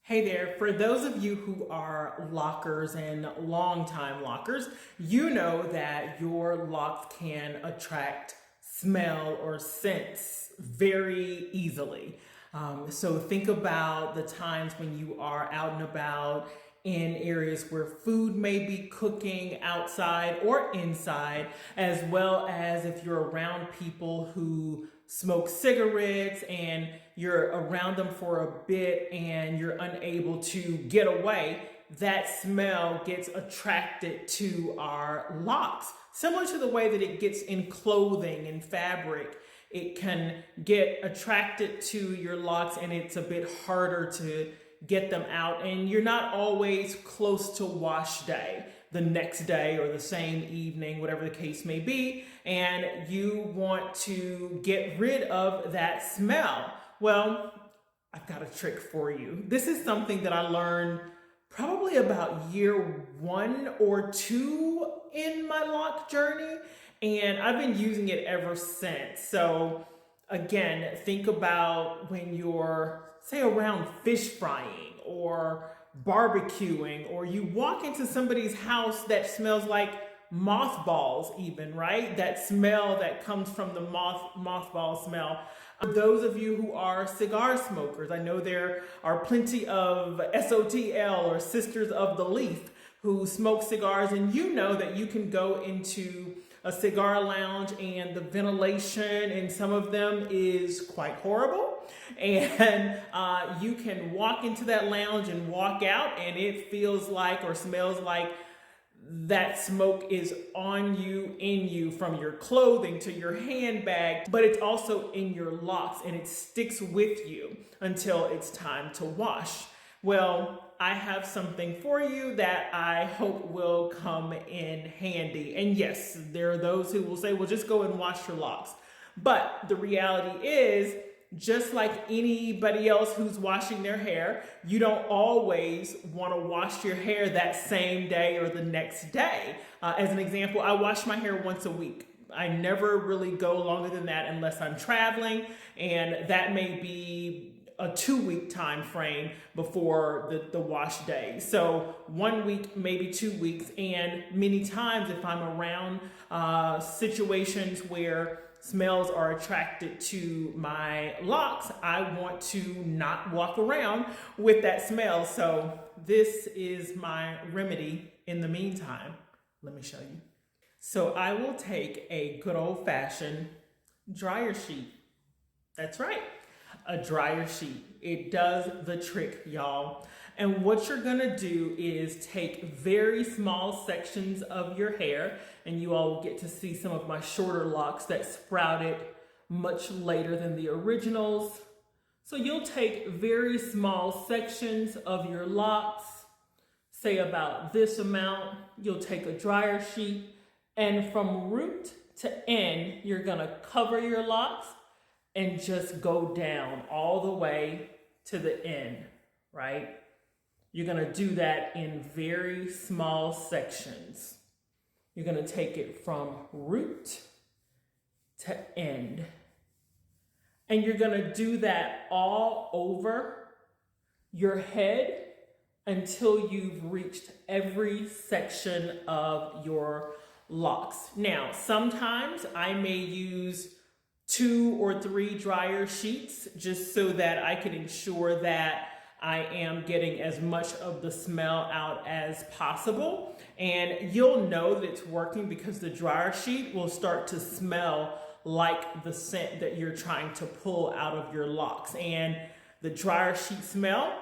Hey there, for those of you who are lockers and long-time lockers, you know that your locks can attract smell or scents very easily. So think about the times when you are out and about in areas where food may be cooking outside or inside, as well as if you're around people who smoke cigarettes and you're around them for a bit and you're unable to get away, that smell gets attracted to our locks. Similar to the way that it gets in clothing and fabric, it can get attracted to your locks and it's a bit harder to get them out, and you're not always close to wash day the next day or the same evening, whatever the case may be, and you want to get rid of that smell. Well, I've got a trick for you. This is something that I learned probably about year 1 or 2 in my lock journey, and I've been using it ever since. So again, think about when you're, say, around fish frying or barbecuing, or you walk into somebody's house that smells like mothballs even, right? That smell that comes from the mothball smell. Those of you who are cigar smokers, I know there are plenty of SOTL or Sisters of the Leaf who smoke cigars, and you know that you can go into a cigar lounge and the ventilation in some of them is quite horrible, and you can walk into that lounge and walk out and it feels like or smells like that smoke is on you, in you, from your clothing to your handbag, but it's also in your locks and it sticks with you until it's time to wash. Well, I have something for you that I hope will come in handy. And yes, there are those who will say, well, just go and wash your locks. But the reality is, just like anybody else who's washing their hair, you don't always want to wash your hair that same day or the next day. As an example, I wash my hair once a week. I never really go longer than that unless I'm traveling, and that may be a 2-week time frame before the wash day. So 1 week, maybe 2 weeks, and many times if I'm around situations where smells are attracted to my locks, I want to not walk around with that smell. So this is my remedy in the meantime. Let me show you. So I will take a good old-fashioned dryer sheet. That's right, a dryer sheet. It does the trick, y'all. And what you're gonna do is take very small sections of your hair, and you all will get to see some of my shorter locks that sprouted much later than the originals. So you'll take very small sections of your locks, say about this amount. You'll take a dryer sheet, and from root to end, you're gonna cover your locks and just go down all the way to the end, right? You're gonna do that in very small sections. You're gonna take it from root to end. And you're gonna do that all over your head until you've reached every section of your locks. Now, sometimes I may use 2 or 3 dryer sheets just so that I can ensure that I am getting as much of the smell out as possible. And you'll know that it's working because the dryer sheet will start to smell like the scent that you're trying to pull out of your locks. And the dryer sheet smell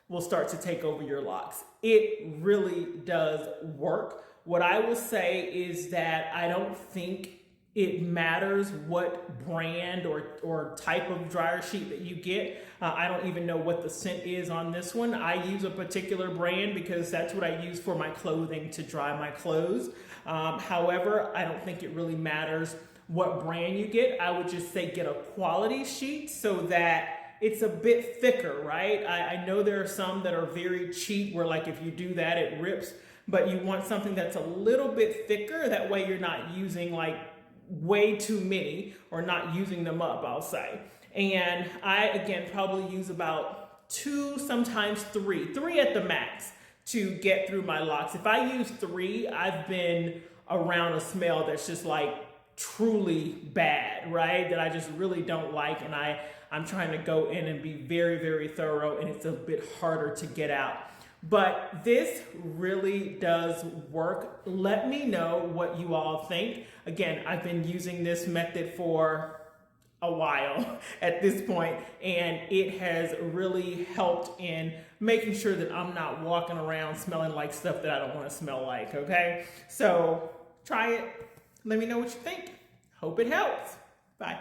will start to take over your locks. It really does work. What I will say is that I don't think it matters what brand or type of dryer sheet that you get. I don't even know what the scent is on this one. I use a particular brand because that's what I use for my clothing to dry my clothes. However, I don't think it really matters what brand you get. I would just say get a quality sheet so that it's a bit thicker, right? I know there are some that are very cheap where, like, if you do that, it rips, but you want something that's a little bit thicker. That way you're not using like way too many or not using them up, I'll say. And I, again, probably use about 2, sometimes 3 at the max to get through my locks. If I use 3, I've been around a smell that's just like truly bad, right? That I just really don't like, and I'm trying to go in and be very, very thorough, and it's a bit harder to get out. But this really does work. Let me know what you all think. Again, I've been using this method for a while at this point, and it has really helped in making sure that I'm not walking around smelling like stuff that I don't want to smell like, okay? So try it. Let me know what you think. Hope it helps. Bye.